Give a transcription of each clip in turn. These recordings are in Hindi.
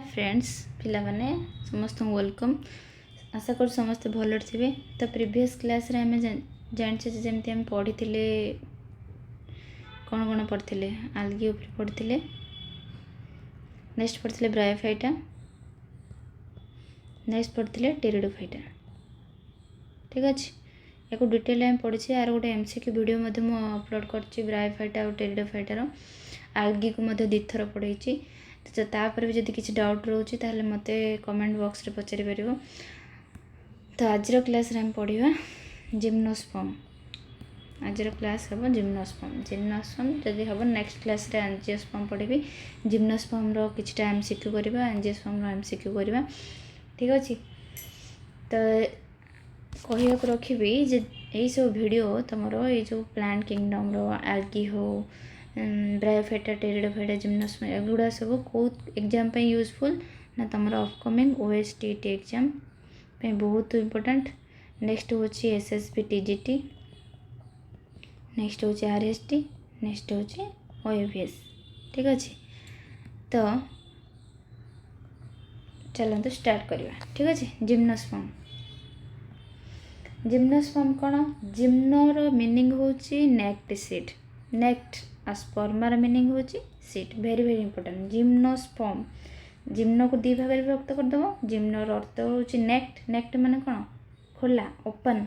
फ्रेंड्स पिला माने समस्त वेलकम। आशा कर समस्त भल थे। तो प्रीवियस क्लास रे आम जानचे जमी आम पढ़ी कौन कौन पढ़ी आलगी उपर पढ़ी नेक्स्ट पढ़ी ब्रायोफाइटा नेक्स्ट पढ़ी टेरिडोफाइटा। ठीक अच्छे या डिटेल आम पढ़ी यार गोटे एमसीक्यू वीडियो अपलोड कर ब्रायोफाइटा और टेरिडोफाइटार आलगी को दी थर पढ़ाई। तो तापर भी जब किसी डाउट रोचे ताहले मते कमेंट बॉक्स रे पचारि परिबो। तो आज क्लास रे हम पढ़िबा जिम्नोस्पर्म। आज क्लास हम जिम्नोस्पर्म जदि हम नेक्स्ट क्लास रे एंजियोस्पर्म पढ़ी। जिम्नोस्पर्म रो किछटा एमसीक्यू करबा, एंजियोस्पर्म रो एमसीक्यू करबा। ठीक अछि। तो कहिया को रखिबी जे एई सब वीडियो तमरो ए जो प्लांट किंगडम रो एल्गी हो ब्रायोफाइटा टेरिडोफाइटा जिम्नोस्पर्म एगुड़ा सब कौ एग्जाम पे यूजफुल ना तुम अपकमिंग ओएसटीटी एग्जाम पे बहुत इंपोर्टेंट। नेक्स्ट होची एसएसबी टीजीटी, नेक्स्ट होची आरएसटी, नेक्स्ट होची ओएवीएस। ठीक अच्छे। तो चलते स्टार्ट करवा। ठीक अच्छे। जिम्नोस्पर्म जिम्नोस्पर्म कौन? जिम्नोर मीनिंग होची नेक्ट सीड। नेक्ट आ स्पर्मार मीनिंग होची seed. Very very important. Gymnosperm gymno को दी भाग में विभक्त करदेव। जिम्नोर अर्थ होची नेक्ट। नेक्ट माने कौन? खोला open.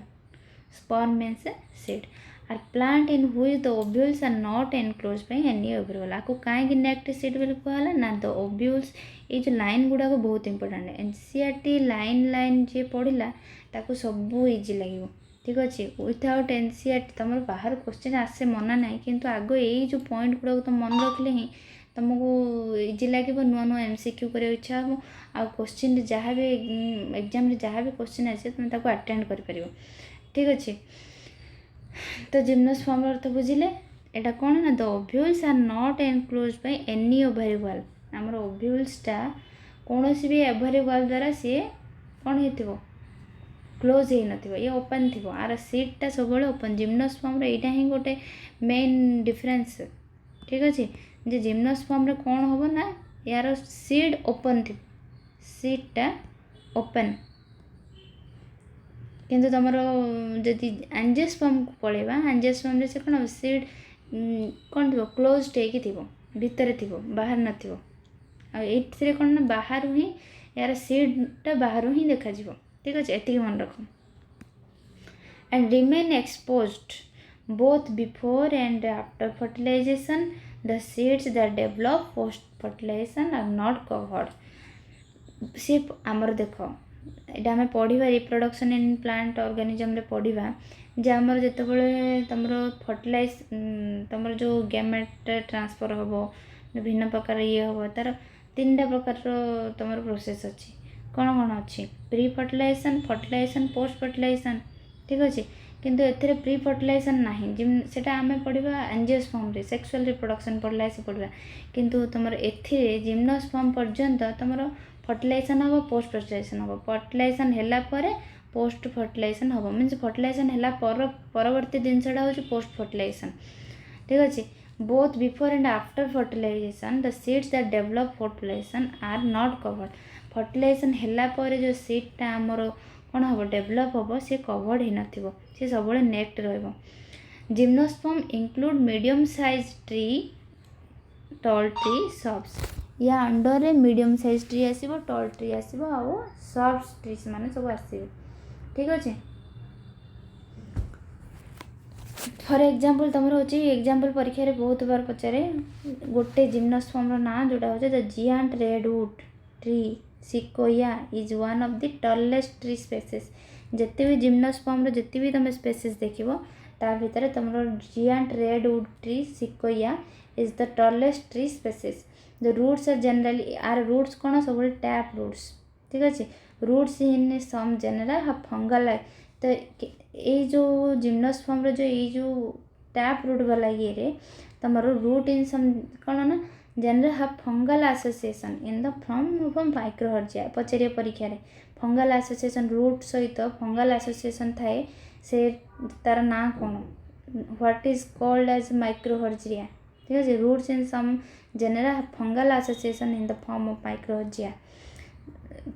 Sperm means seed. Are plants in which the ovules are not enclose by any ovule. आपको कहीं नेक्ट सीड बोली कहला ना द ओव्यूल्स। ये जो लाइन गुड़ा को बहुत इंपोर्टेंट। एनसीईआरटी लाइन जे पढ़िला ताको सब इजी लगे। ठीक अच्छे। विथआउट एनसीईआरटी तुम बाहर क्वेश्चन आसे मना ना किंतु आगो यही जो पॉइंट गुड़ा तुम मन रखिले ही तुमको इजी लगे। नुआ नुआ एमसीक्यू कर इच्छा हम आ क्वेश्चन जहाँ भी एग्जाम जहाँ भी क्वेश्चन आसे तुम ताको अटेंड कर परिबो। ठीक अच्छे। तो जिम्नोस्पर्म अर्थ बुझिले एटा कौन ना the ovules are not enclose by any ovary wall. आमर ओव्यूल्सटा कौन सी भी ओवरी वाल द्वारा सी कौन हेतिबो क्लोज ही नथिबो, ये ओपन थिबो। आर सीडटा सब ओपन। जिम्नोस्पर्म रे एटा ही गोटे मेन डिफरेंस। ठीक अच्छे। जे जिम्नोस्पर्म रे कौन होबो ना यार सीड ओपन थी, सीडटा ओपन। किंतु तुम जदि एंजियोस्पर्म को पढ़ेबा एंजियोस्पर्म रे से कौन सीड कौन थी क्लोज्ड होगी थी भितर थी बाहर नथिबो। ये कौन ना बाहर ही यार सीडटा बाहर ही देखा जीवो। ठीक अच्छे। एति मन रख। And remain exposed both before and after fertilisation. The seeds that develop post fertilisation are not covered. सिर्फ आमर देख यहाँ आम पढ़ा रिप्रोडक्शन इन प्लांट ऑर्गेनिज्म रे पढ़ा जे आमर जिते तुम फर्टिलाइज तुम जो गैमेट ट्रांसफर हम विभिन्न प्रकार ये हम तार तीन प्रकार तुम प्रोसेस अच्छी। कौन कौन अच्छी? Pre fertilisation, fertilisation, post fertilisation. ठीक अच्छे। किंतु एथिरे प्री फर्टिलाइजेशन नाही सेटा आमे पढ़िबा एंजियोस्पर्म रे सेक्सुअल रिप्रोडक्शन पढ़ला से पढ़िबा। किंतु तुमर एथिरे जिम्नोस्पर्म पर्यंत तुमर फर्टिलाइजेशन हम पोस्ट फर्टिलाइजेशन हम। फर्टिलाइजेशन हैला परे पोस्ट फर्टिलाइजेशन हम मीन्स फर्टिलाइजेशन हैला परवर्ती जिनसटा होची पोस्ट फर्टिलाइजेशन। ठीक अच्छे। Both before and after fertilisation the seeds that develop fertilisation are not covered. Fertilisation हैला परे जो सीडटा आमर कौन हम डेवलप हम सी कवर्ड ही नथिबो, सी सब नेक्ट रहइबो। Gymnosperm include medium size tree, tall tree, shrubs. या अंडर रे मीडियम साइज ट्री आसीबो, टॉल ट्री आसीबो आ सब्स ट्रीज माने सब आसीबो। ठीक अच्छे। फॉर एग्जांपल तुम होची एग्जांपल परीक्षा रे बहुत बार पचारे गोटे जिम्नोस्पर्म रो ना जोटा होचे the giant redwood tree sequoia is one of the tallest tree species. जिते भी जिम्नोस्पर्म रो जिते भी तुम स्पेसीज देखिबो ता भितर तुम giant redwood tree sequoia is the tallest tree species. The roots are generally are roots कौन सब टैप रूट्स। ठीक अच्छे। रूट्स इन सम जनरल हा फंगल। तो ये जो जिम्नोस्पर्म रो जो ये जो टैप रूट वाला ये रे तुम रूट इन सम कौन ना जनरल हा fungal association in the form of mycorrhiza. पचारे परीक्षा रे फंगल एसोसिएशन रूट सहित फंगल एसोसिएशन थाए से तार ना कौन what is called as mycorrhiza. ठीक है। Roots in some general fungal association in the form of mycorrhiza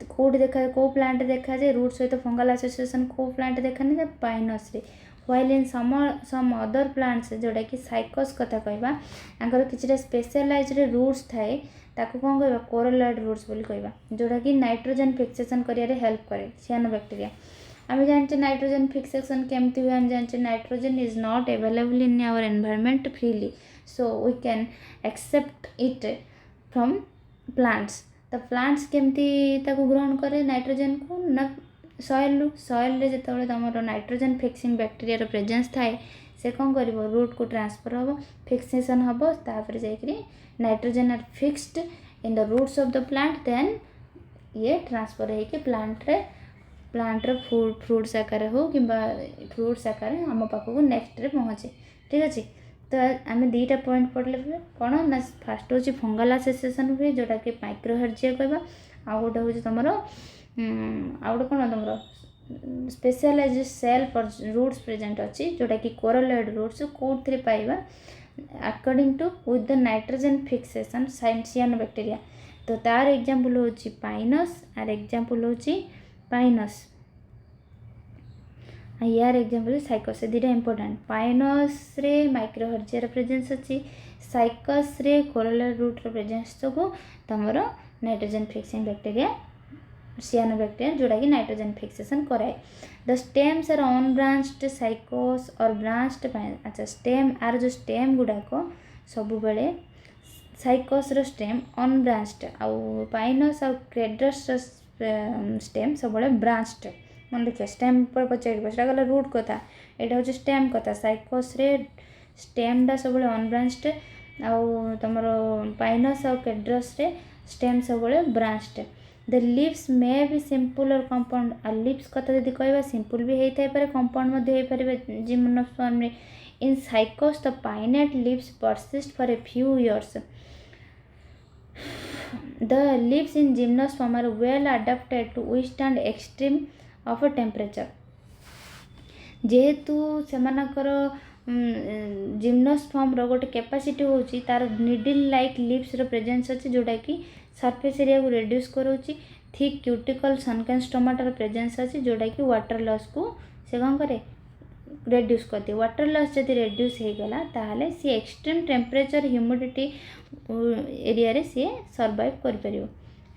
कौट देखा को प्लांट देखा जाए रूट सहित फंगल एसोसिएशन को प्लांट देखा नहीं पाइनस रे while in some other plants जोटा कि साइकस कथा कहबा आंकर किछटा स्पेशलाइज्ड रूट्स थाए ताको कौन कहबा कोरोलॉइड रूट्स बोली कहबा जोटा कि नाइट्रोजन फिक्सेशन करियारे हेल्प करे सियानोबैक्टीरिया। आम जानते नाइट्रोजन फिक्सेशन केमती हुए आम जानते nitrogen is not available in our environment freely so we can accept it from plants. तो प्लांट्स केमती ताको ग्रहण करे नाइट्रोजन को ना सॉइल रे जेतेबेले तमरो नाइट्रोजन फिक्सिंग बैक्टीरिया प्रेजेंस थाए से कौन कर रूट को ट्रांसफर हम फिक्सेशन हम तापर जाकरी nitrogen are fixed in the roots of the plant then ये ट्रांसफर होके प्लांट रे फ्रूट्स आकार हो कि फ्रूट्स आकार आम पाखक नेक्स्ट रे पहुँचे ठीक अच्छे। तो आम दुईटा पॉइंट पढ़ले कौन ना फास्ट हूँ फंगल एसोसिएशन हुए जोटा कि माइक्रोहर्जिया कहबा आ गोटे हूँ तुम आ गोटे कौन तुम स्पेशलाइज सेल रूट्स प्रेजेंट अच्छी जोटा कि कोरोलॉइड रूट्स कौट थे पाइबा according to with the nitrogen fixation cyanobacteria. तो तार एग्जांपल हूँ पाइनस आर एग्जांपल हूँ पाइनस यार एग्जांपल साइकस दुटा इंपोर्टेंट पाइनस रे माइक्रोहर्जिया प्रेजेंस अच्छी साइकस रे कोरोलॉइड रूट प्रेजेंस जो तुमर नाइट्रोजन फिक्सिंग बैक्टीरिया सियानोबैक्टीरिया जोटा कि नाइट्रोजन फिक्सेशन कराए। The stems are unbranched Cycas और ब्रांच्ड अच्छा स्टेम आर जो स्टेम गुड़ाक सब बेले साइकोस रो स्टेम अनब्रांच्ड आउ पाइनस आउ क्रेडस स्टेम सब बेले ब्रांच्ड मन देखिए स्टेम पर पचार से गला रूट कथा यहाँ हूँ स्टेम कथा साइकोस रे स्टेमटा सब अनब्रांच्ड आउ तुम पाइनस आउ क्रेडस रे स्टेम सब branched. The leaves may be simple और कंपाउंड आ लिव्स कथा यदि कहवा सिंपल भी होता है कंपाउंड जिम्नोस्पर्म रे in Cycas the pinnate leaves persist for a few years. The leaves in gymnosperm are well adapted to withstand extreme of temperature जेहेतु सेमानकर जिम्नोस्पर्म रो गोटे कैपेसिटी होची तार निडल लाइक लिव्स रो प्रेजेंस अच्छी जोटा कि सरफेस एरिया को रिड्यूस करोची थिक क्यूटिकल सनकेन स्टोमाटार प्रेजेंस अच्छी जोटा कि वाटर लॉस को से कौन करे रिड्यूस कर दिए। वाटर लॉस जब रिड्यूस हो गला ताहले सी एक्सट्रीम टेम्परेचर ह्यूमिडिटी एरिया रे सी सर्वाइव कर परियो।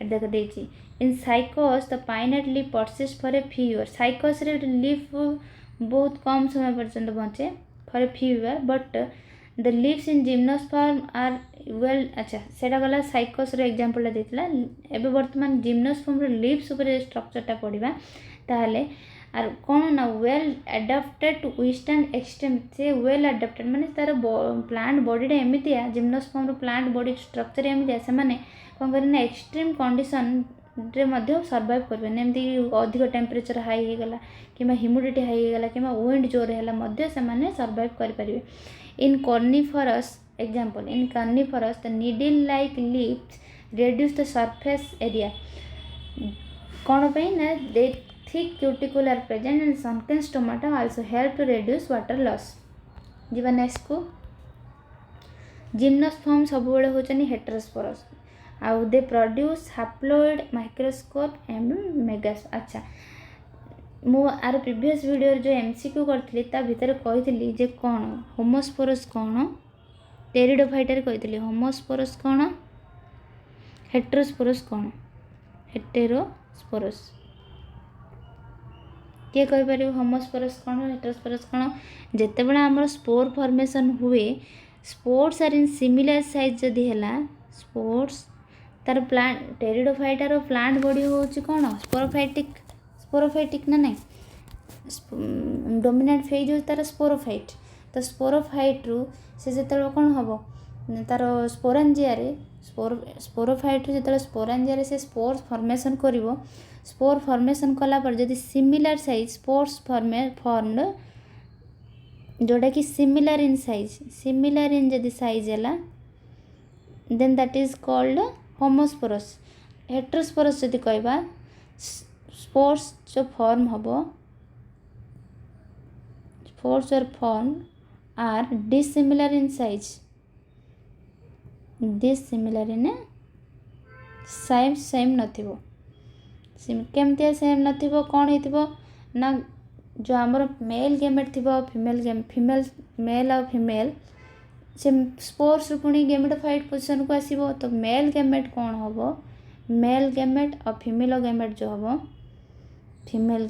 देख देछि in Cycas the pinnate leaf persist for a few year Cycas रे लीफ बहुत कम समय पर्यंत बचे for a few year but the leaves in gymnosperm are well अच्छा सेटा गला साइकोस रो एग्जांपल देथिला एबे वर्तमान जिम्नोस्पर्म रो लीव्स ऊपर स्ट्रक्चरटा पढ़िबा ताहले आर कौन ना well adapted to withstand extreme से वेल एडाप्टेड माने तार प्लांट बॉडीटा एमितिया जिम्नोस्पर्म रो प्लांट बॉडी स्ट्रक्चर एमितिया से माने कौन करना एक्सट्रीम कंडीशन रे मध्य सर्वाइव करबे एमती अधिक टेम्परेचर हाई हो गला कि ह्यूमिडिटी हाई हो गला कि विंड जोर है मध्य से माने सर्वाइव कर परिबे। In coniferous example in coniferous the needle like leaves reduce the surface area कौन पे ना they thick cuticle are present and sunken stomata also help to reduce water loss. जीवा नेक्स्ट को जिम्नोस्पर्म सब बेले होचनी हेटेरोस्पोरस आउ they produce haploid microscope and megas. अच्छा मु आर प्रीवियस वीडियो जो एमसीक्यू करथली ता भितर कहितली जे कोन होमोस्पोरस कोन टेरिडोफाइटर कहितली होमोस्पोरस कोन हेटेरोस्पोरस कोन हेटेरोस्पोरस किए कहि परियो होमोस्पोरस कोन हेटेरोस्पोरस कोन जेते बेला हमर स्पोर फॉर्मेशन हुए spores are in similar size जदि हैला स्पोर्स तार प्लांट टेरिडोफाइटार प्लांट बॉडी होची कोन स्पोरोफाइटिक ना नहीं डोमिनेंट फेज हो तार स्पोरोफाइट तो स्पोरोफाइट रु से जेते कोन हबो तार स्पोरेंजिया रे स्पोरोफाइट रु जेते स्पोरेंजिया रे से स्पोर्स फॉर्मेशन करिवो स्पोर फॉर्मेशन कला पर जदि सिमिलर साइज स्पोर्स फॉर्मड जोटा कि similar in size similar in जदि साइज हैला then that is called homosporous. Heterosporous जदि कहबा स्पोर्स जो फॉर्म हबो स्पोर्स और form are dissimilar in size dissimilar in size same नथिबो केमती सेम नथिबो कौन हेतिबो ना जो आमर मेल गेमेट थी फीमेल मेल आ फीमेल से स्पोर्स पुणी गेमेटोफाइट पोजिशन को आसो तो मेल गेमेट कौन हम मेल गेमेट और फीमेल गेमेट जो हम फीमेल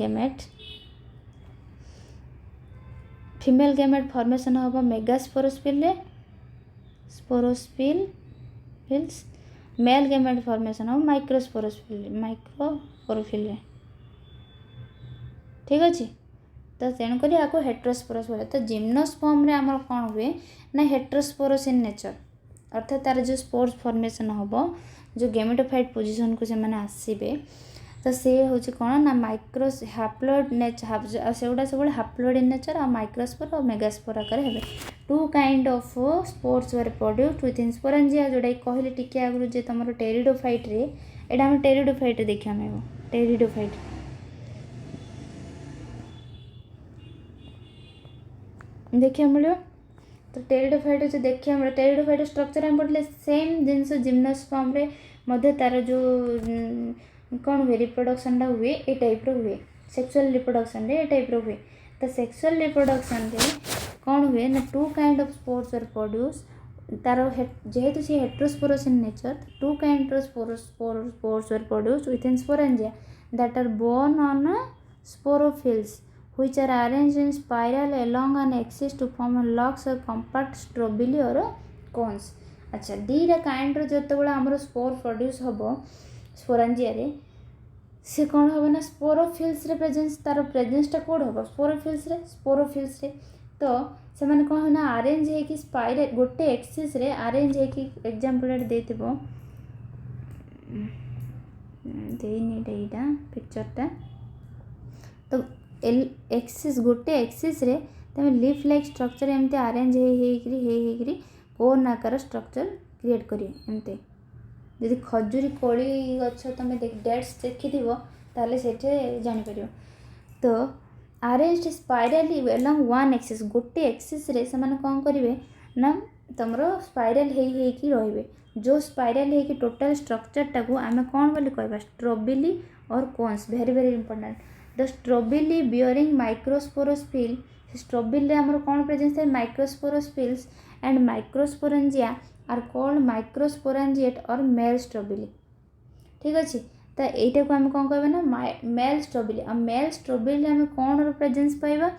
गेमेट फॉर्मेशन हम मेगास्पोरोस्पिल स्पोरोस्पिल्स मेल गेमेट फॉर्मेशन हम माइक्रोस्पोरोफिल ठीक अच्छे तो तेणुक आपको हेट्रोस्पोरस बोले तो जिम्नोस्पर्म रे आमर कौन हुए ना हेट्रोस्पोरस इन नेचर अर्थात तार जो स्पोर्स फॉर्मेशन हम जो गेमेटोफाइट पोजिशन को से आसबे तो से हूँ कौन ना माइक्रोस हाप्लोइड नेचर से गुड़ा सब हाप्लोइड इन नेचर और माइक्रोस्पोर और मेगास्पोर आकार हे two kind of spores were produced within sporangia जोटा कहली टिके आगु जे तुम टेरिडोफाइट रे एटा हम टेरिडोफाइट देखा मिल टेरिडोफाइट देखा मिलो तो टेरिडोफाइट जो देखा मिले टेरिडोफाइट स्ट्रक्चर हम पढ़ले सेम जिनस जिम्नोस्पर्म रे मध्य तार जो कौन हुए रिप्रोडक्शन टा हुए ए टाइप रो हुए सेक्सुअल रिप्रोडक्शन रे ए टाइप रो हुए तो सेक्सुअल रिप्रोडक्शन रे कौन हुए ना two kind of spores are produce तार जेहेतु सी heterosporous in nature two kind of spores are produce within sporangia that are borne on sporophylls which are arranged in spiral along an axis to form a locks or compact strobili or cones अच्छा दीटा काइंड जो आमर स्पोर प्रोड्यूस हम स्पोरेंजिया रे से कौन हम ना स्पोरोफिल्स रे प्रेजेंस तार प्रेजेंसटा कौन हम स्पोरोफिल्स रे तो से माने कौन ना अरेंज है कि स्पाइरल गोटे एक्सिस रे अरेंज है कि एग्जांपल देथिबो देनी डेटा पिक्चरटा तो एक्सिस गोटे एक्सिस रे तमे लीफ लाइक स्ट्रक्चर एमते अरेंज हेकरी कोन आकार स्ट्रक्चर क्रिएट करी एमते यदि खजूरी कोली गछ तमे डेट्स देखिथिबो ताले सेठे जानि परियो तो arranged spirally along one axis गोटे एक्सिस रे से माने कोन करिवे ना तमरो स्पाइरल हेकि रहिबे जो स्पाइरल हेकि टोटल स्ट्रक्चर टाको आमे कोन बोली कहबा strobili or cones very very important the strobili bearing microsporophyll strobili आमर कौन प्रेजेंस है microsporophylls and microsporangia are called microsporangiate or male strobili ठीक अच्छे तो यहीटा को आम कौन कहबा ना मेल स्ट्रोबिली और मेल स्ट्रोबिली आम कौन प्रेजेंस पाइबा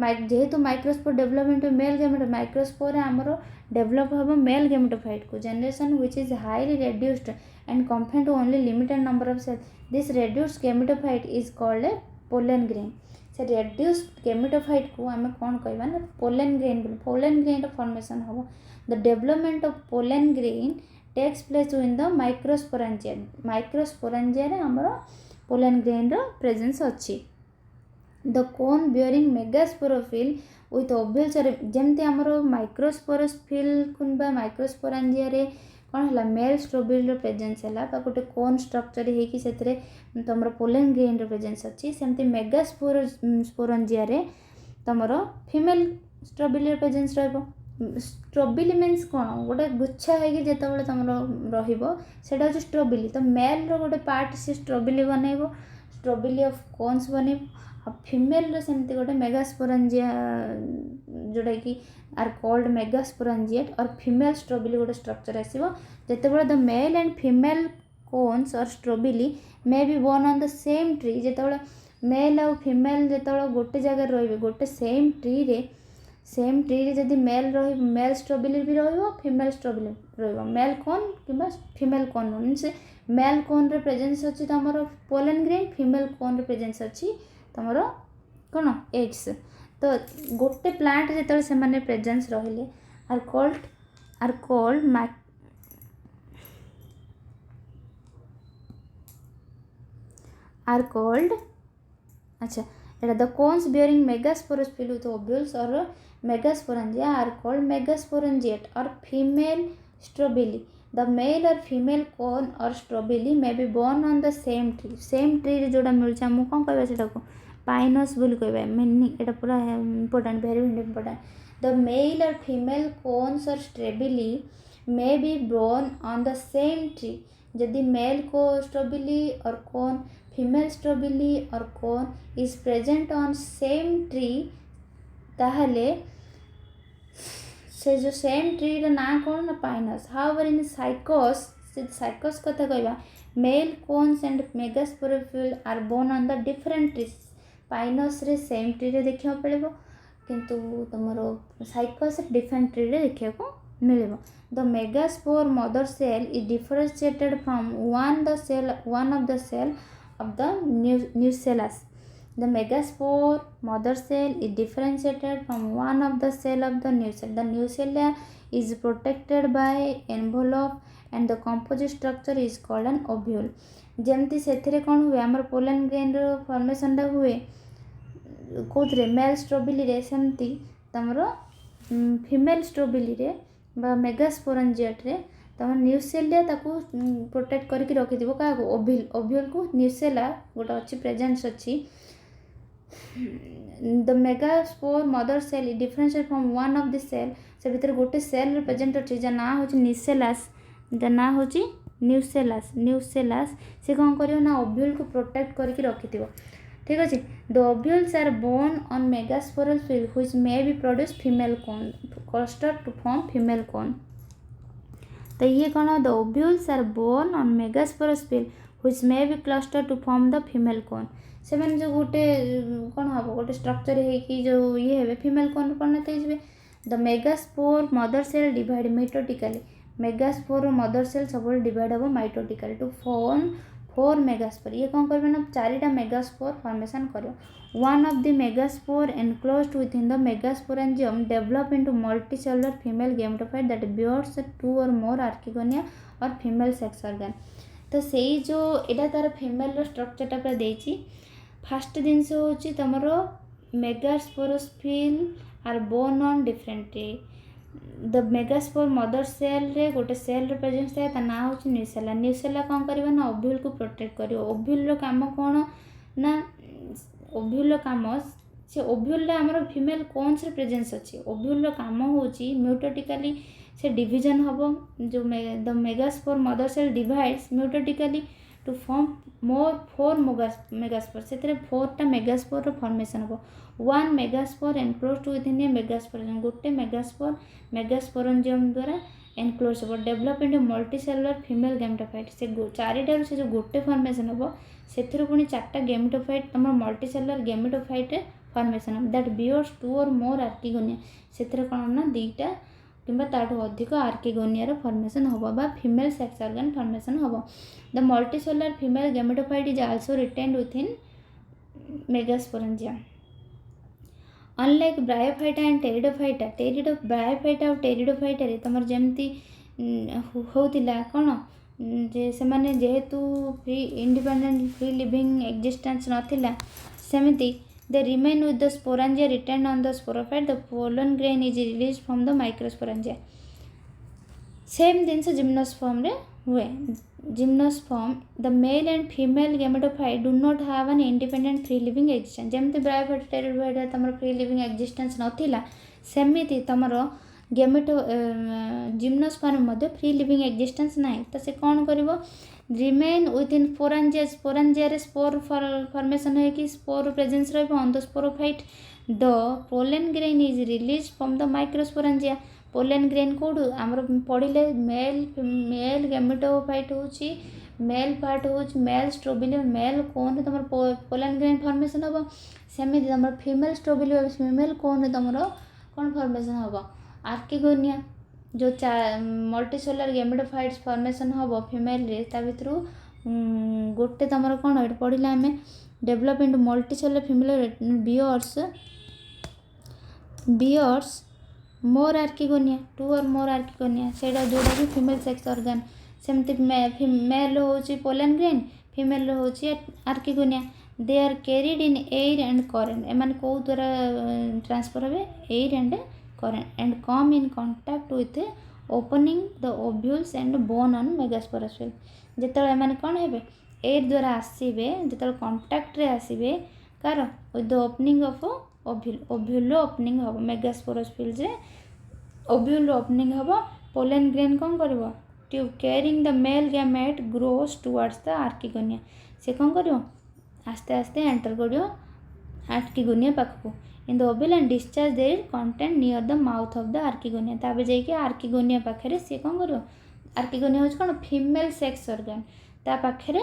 जेहेतु microspore development male gameto microspore आमर डेवलप हम मेल गेमेटोफाइट को generation which is highly reduced and confined to only limited number of cell this reduced gametophyte is called a pollen grain से रेड्यूस्ड गेमेटोफाइट को आम कौन कहबा ना पोलन ग्रेन फॉर्मेशन हम the development of pollen grain takes place in the microsporangia रे हमर पोलन ग्रेन रो प्रेजेंस अच्छी the cone bearing megasporophyll with ovules जमती आमर माइक्रोस्पोरोफिल कुनबा माइक्रोस्पोरेंजिया रे कौन है मेल स्ट्रोबिल प्रेजेंस है गोटे कोन स्ट्रक्चर होगी से तुम पोलन ग्रेन प्रेजेंस अच्छी सेमती मेगास्पोरेंजिया रे तुम फीमेल स्ट्रोबिल प्रेजेंस स्ट्रोबिली मीन्स कौन गोटे गुच्छा होगी जिते तुम रहा हूँ स्ट्रोबिली तो मेल रोटे पार्ट से स्ट्रोबिली बनइब स्ट्रोबिली ऑफ कोन्स बनइब और फीमेल सेमती गोटे मेगास्पोरेंजिया जोटा कि are called megasporangiate or female स्ट्रोबिली गोटे स्ट्रक्चर आसो जिते the male and female cones और strobili may be borne on the same tree जिते मेल आउ फीमेल जिते गोटे जगह रे गोटे सेम ट्री रे जदि मेल स्ट्रोबिली भी फीमेल स्ट्रोबिली मेल कोन कि female cone means male cone रे प्रेजेंस अच्छी तुम पोलन ग्रेन फीमेल कोन रे प्रेजेंस अच्छी तुम कौन एग्स तो गोटे प्लांट जिते से प्रेजेंस रहिले आर कॉल्ड अच्छा एटा the cones bearing megasporophyll with ovules or megasporangia are called megasporangiate or female strobili the male और female cone or strobili may be borne on the same tree जोड़ा मिलूँ आमको कौन कहबा सेटा को पाइनस बोली कहबा मीनिंग एटा पूरा important very important the male और फीमेल कोन्स और strobili may be born on the same tree. यदि male को strobili or cone, female strobili or cone is present on same tree, ताहले से जो सेम ट्री रो ना कौन ना पाइनस. हाउएवर इन साइकोस, से साइकोस कथा कहबा male cones and megasporophyll are borne on the different trees. Pinus रे सेम ट्री रे देखियो पड़िबो, किंतु तमरो साइकोस रे डिफरेंट ट्री रे देखियो को मिलिबो. The megaspore mother cell is differentiated from one of the cell of the nucellus. The megaspore mother cell is differentiated from one of the cell of the nucella. The nucella is protected by envelope and the composite structure is called an ovule. जेमती सेथिरे कौन हुए आमर पोलन ग्रेन रो फॉर्मेशन टा हुए कोथरे मेल स्ट्रोबिली रे, सेमती तमरो फीमेल स्ट्रोबिली रे बा मेगास्पोरेंजिएट रे तमर न्यूसेलिया ताको प्रोटेक्ट करके रखिथिबो का ओव्यूल. ओव्यूल को न्यूसेला गोटा अच्छी प्रेजेंस अच्छी. The megaspore mother cell is differentiated from one of the cell. से भीतर गोटे सेल प्रेजेंट अच्छी जा ना होची न्यूसेलास, जा ना होची न्यूसेलास. न्यूसेलास से कौन करियो ना ओव्यूल को प्रोटेक्ट करके रखिथिबो. ठीक अछि. The ovules are borne on megasporal field which may be produce female cone cluster to form female cone. तो ये कौन the ovules are borne on megasporal field which may be cluster to form the female cone. से मैंने जो गोटे कौन हम गोटे स्ट्रक्चर है कि जो ये है फीमेल कौन परिणत हो. The megaspore mother cell divide mitotically. Megaspore mother cell सब डिवाइड हम माइटोटिकली टू फॉर्म 4 मेगास्पोर. ये कौन कर ना चारिटा मेगास्पोर फॉर्मेशन करो. One of the megaspore enclosed within the megasporangium develop into multicellular female gametophyte that bears 2 or more archegonia और फीमेल सेक्स ऑर्गन. तो सेई जो एटा तार फीमेल रो स्ट्रक्चरटा पूरा देछि. फास्ट जिनस होची तमरो megasporophyll are borne on different tree. The megaspore mother cell रे गोटे सेल रे प्रेजेंस थाए ता ना होची न्यूसेला. न्यूसेला कौन करबा ना ओव्यूल को प्रोटेक्ट करियो. ओव्यूल रो काम कोन ना ओव्यूल रो काम से ओव्यूल रे हमर फीमेल कोन्स रे प्रेजेंस अछि. ओव्यूल रो काम होची म्यूटेटिकली से डिवीजन हबो. जो the megaspore mother cell divides meiotically to form more 4 megaspore. से 4टा मेगास्पोर रो फॉर्मेशन हो. 1 megaspore enclosed within a megaspore. गोटे मेगास्पोर मेगास्पोरेंजियम द्वारा एनक्लोज हो develop into multicellular female gametophyte. से चारिटा से जो गोटे फॉर्मेशन हो सेथिरो पुनी 4टा गैमेटोफाइट तमर मल्टीसेलुलर गैमेटोफाइट फॉर्मेशन हो that bears 2 or more archegonia. सेथिरो कोन ना दुईटा किंबा ताठू अधिक आर्किगोनिया फॉर्मेशन होबो बा फीमेल सेक्स ऑर्गन फॉर्मेशन होबो. The multicellular female gametophyte is also retained within megasporangium. Unlike Bryophyta and Pteridophyta. Bryophyta और टेरिडोफाइटा रे तमर जेमती होतिला कोन जे से माने जेहेतु free independent free living existence नथिला सेमिति they remain with the sporangia retained on the sporophyte. The pollen grain is released from the microsporangia. Same things gymnosperm रे हुए. Gymnosperm the male and female gametophyte do not have an independent free living existence. जेमती ब्रायोफाइट टेरिडोफाइट तमर फ्री लिविंग एक्जिस्टेंस नथिला सेमिति तमर गेमेटो जिम्नोस्पर्म मध्ये फ्री लिविंग एक्जिस्टेंस नाही. तो से कौन करिवो रिमेन विथिन स्पोरेंजिया. स्पोरेंजिया रे स्पोर फॉर्मेशन है कि स्पोर प्रेजेंस रहबो on the sporophyte. The pollen grain is release from the microsporangia. Pollen grain कोड हमर पढिले मेल गैमेटोफाइट होची मेल पार्ट होची मेल स्ट्रोबिली मेल कोन तमर पोलन ग्रेन फॉर्मेशन होबो. सेमी तमर फीमेल स्ट्रोबिली फीमेल कोन तमर कोन फॉर्मेशन होबो आर्किगोनिया. जो मल्टीसेलुलर गैमेटोफाइट्स फॉर्मेशन होबो फीमेल रे ता भितरु गोटे तमर कोन एट पढिला हमें develop into multicellular female bears more archegonia 2 or more archegonia. सेडा जोडा कि फीमेल सेक्स ऑर्गन. सेमति मेल होची पोलन ग्रेन फीमेल होची archegonia. They are carried in air and current. एमान को द्वारा ट्रांसफर होबे air and current and come in contact with opening the ovules and bone on megasporous field. जेतले माने कोन हेबे एयर द्वारा आसीबे जेतले कांटेक्ट रे आसीबे car with the opening of ovule. ovule opening हबो megasporous field रे ovule opening हबो पोलन ग्रेन कौन करिवो tube carrying the male gamete grows towards the archegonia से कौन करिवो आस्ते आस्ते एंटर करिवो आर्किगोनिया पाखको in the ovule and discharge their content near the mouth of the archegonia ताबे जाइके आर्किगोनिया पाखरे से कौन करिवो आर्किगोनिया होच कोन फीमेल सेक्स ऑर्गन ता पाखरे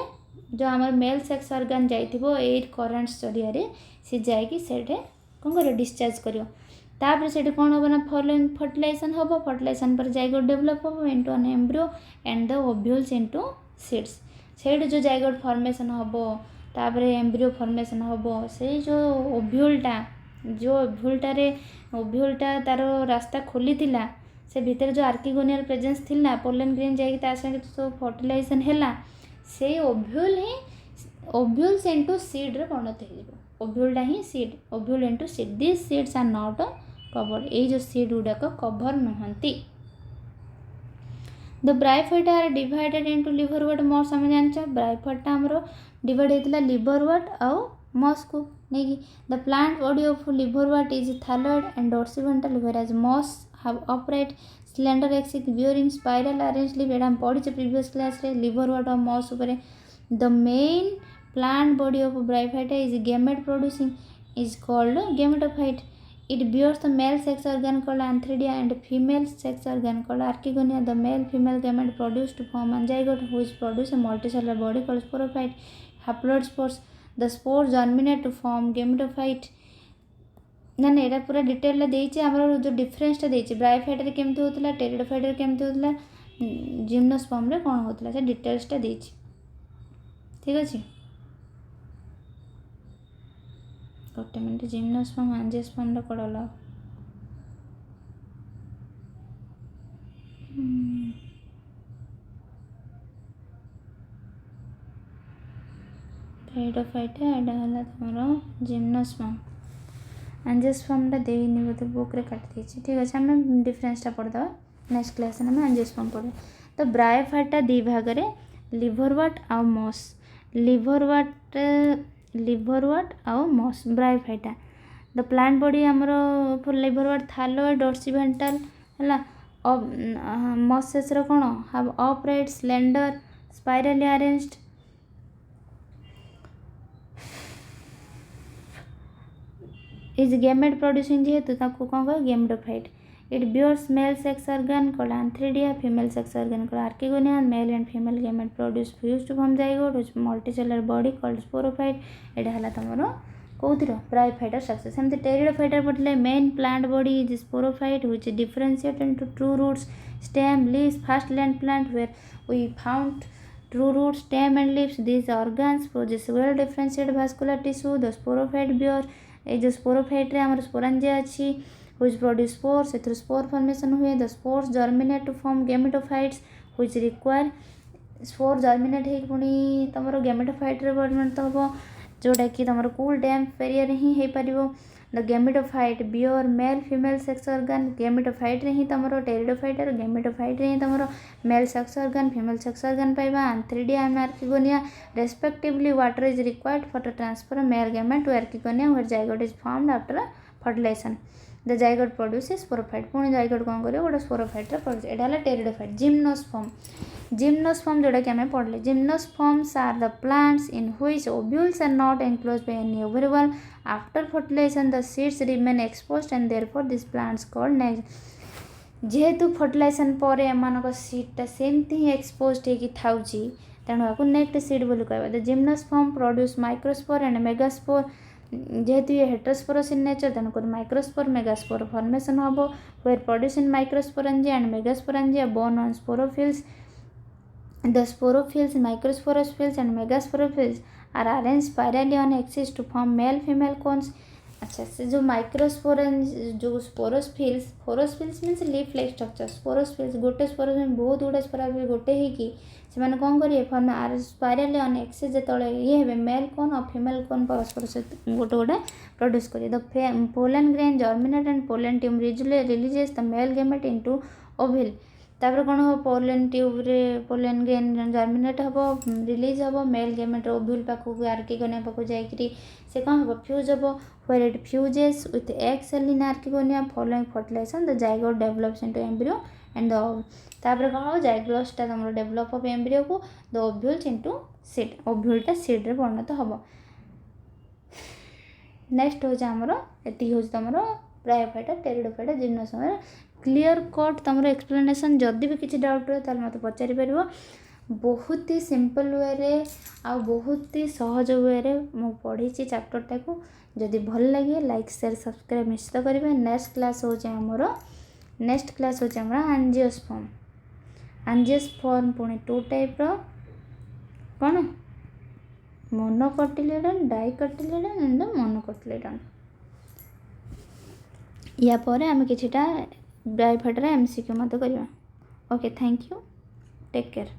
जो आमर मेल सेक्स ऑर्गन जाइथिबो एयर करेंट्स जरिया रे से जाइके सेठे कौन करिवो डिस्चार्ज करिवो तापर सेठे कौन होबो ना फर्टिलाइजेशन होबो फर्टिलाइजेशन पर जाइगोट डेवलप होबो into an embryo and the ovules into seeds सेठ जो जाइगोट फॉर्मेशन होबो तापर एम्ब्रियो फॉर्मेशन होबो से जो ओव्यूलटा तार रास्ता खोली थिला से भीतर जो आर्किगोनियर प्रेजेंस थिला पोलन ग्रेन जाइके ता संगे तो फर्टिलाइजेशन हैला से ओव्यूल्स इनटू सीड रे परिणत हो ओव्यूलटा ही seed ovule into seed this seeds are not covered ए जो सीड गुडाक कवर नुहंती the bryophyta are divided into liverwort moss हम जानछ ब्राइफाइटा हमरो डिवाइड हेतला लिवरवर्ट आउ मॉस को नहीं the plant body of liverwort is thalloid and dorsiventral whereas moss have upright slender axis bearing spiral arranged leaf एडा पढ़ी प्रीवियस क्लास रे लिवरवर्ट और मॉस ऊपर the main plant body of bryophyta is gamete producing is called gametophyte it bears the male sex organ called antheridia and female sex organ called archegonia the male female gamete produced to form zygote which produce a multicellular body called sporophyte haploid spores the spores germinate to form gametophyte ना ना एटा पूरा डिटेल देइचे हमर जो डिफरेंस टा देइचे ब्रायोफाइट रे केमते होतला टेरिडोफाइट रे केमते होतला जिम्नोस्पर्म रे कोन होतला से डिटेल्स टा देइचे ठीक अछि गोटे मिनिट जिम्नोस्पर्म एंजियोस्पर्म रे कोडला टेरिडोफाइट एडा हला तमरो जिम्नोस्पर्म एंजियोस्पर्म देनी बोलते बुक रे काट देछि ठीक अछि हम डिफरेंस टा पढ़ दबा नेक्स्ट क्लास में एंजियोस्पर्म पढ़े तो ब्रायोफाइटा दी भाग रे लिवरवर्ट आ मॉस लिवरवर्ट आ moss Bryophyta the plant body हमरो फॉर लिवरवर्ट थैलोइड डॉर्सिवेंट्रल हला मॉसेस रो कोन have upright slender spirally arranged is gamete producing जेहेतु ताको कौन कह gametophyte it bears male sex organ called antheridia female sex organ called archegonia male and female gamete produce fused to form zygote which multicellular body called sporophyte एटा हला तमरो कोउथिरो bryophyta structure सेमते pteridophyta Patle main plant body is sporophyte which differentiate into true roots stem leaves first land plant where we found true roots stem and leaves these organs produce well differentiated vascular tissue the sporophyte bear ए जो स्पोरोफाइट रे हमर स्पोरेंजिया अछि which produce spores through spore formation हुए the spores germinate to form gametophytes which require spore germinate हे पुनी तमरो गैमेटोफाइट रे परिणत होबो जोटा कि तमरो कूल डैम्प एरिया रे ही हे परिबो the gametophyte bear male female sex organ gametophyte रे ही तमरो टेरिडोफाइट और गैमेटोफाइट रे ही तमरो male sex organ female sex organ पाइबा antheridia and archegonia respectively water is required for the transfer male gamete to archegonia where zygote is formed after fertilisation the zygote produces sporophyte पुणी जाइगोट कौन करियो गोटे स्पोरोफाइट रे प्रोड्यूस एटा हला टेरिडोफाइट जिम्नोस्पर्म जोटा कि हमें पढ़ले gymnosperms are the plants in which ovules are not enclosed by any ovary wall after fertilisation the seeds remain exposed and therefore this plants called naked जेहेतु फर्टिलाइजेशन पर एमानक सीडटा सेमती ही एक्सपोज्ड हेकि थाउची तेणु आकु नेक्स्ट सीड बोली कहबा the gymnosperm produce microspore and megaspore जेहेतु ये हेटेरोस्पोरस इन नेचर तेणु कर माइक्रोस्पोर मेगास्पोर फॉर्मेशन होबो where produce in microsporangia and megasporangia borne on sporophylls the sporophylls microsporophylls and megasporophylls are arranged spirally on axis to form male female cones अच्छा से जो जो sporophylls means leaf like structure sporophylls गोटे स्पोरोस में बहुत गुड़ा स्पोरोफिल गोटे ही से कौन करेंगे फॉर्म स्पाइराली ऑन एक्सिस जो ये है मेल कोन और फीमेल कोन परस्पर सहित गोटे गोटे प्रोड्यूस करेंगे the pollen grain germinate and pollen tube releases the male gamete into ovule तापर कौन हम पोलन ट्यूब रे पोलन ग्रेन जर्मिनेट हम रिलीज हम मेल गैमेट ओव्यूल पाखक आर्किगोनिया पाखक जाकि से कौन हम फ्यूज हम where it fuses with egg cell in archegonia following fertilization the zygote develops into embryo and तापर कौन हम जाइग्लोस्टा तुम डेभलप ऑफ एम्ब्रियो को द ओव्यूल्स इनटू सीड ओव्यूलटा सीड रे परिणत हम नेक्स्ट हूँ आमर ये हूँ तुम bryophyta pteridophyta gymnosperm clear cut तुम एक्सप्लेनेशन जदि भी किसी डाउट रहे तो मत पचारि पार बहुत ही सिंपल वे रे आ बहुत ही सहज वे रे मु पढ़ी चैप्टरटा को जदि भल लगे लाइक शेयर सब्सक्राइब निश्चित करेंगे नेक्स्ट क्लास हो नेक्स्ट क्लास हो एंजियोस्पर्म पुणी 2 टाइप कौन मोनोकोटिलेडन डाइकोटिलेडन एंड मोनोकोटिलेडन या पर आम किछिटा ब्रायोफाइटा एमसीक्यू मत करवा okay thank you take care.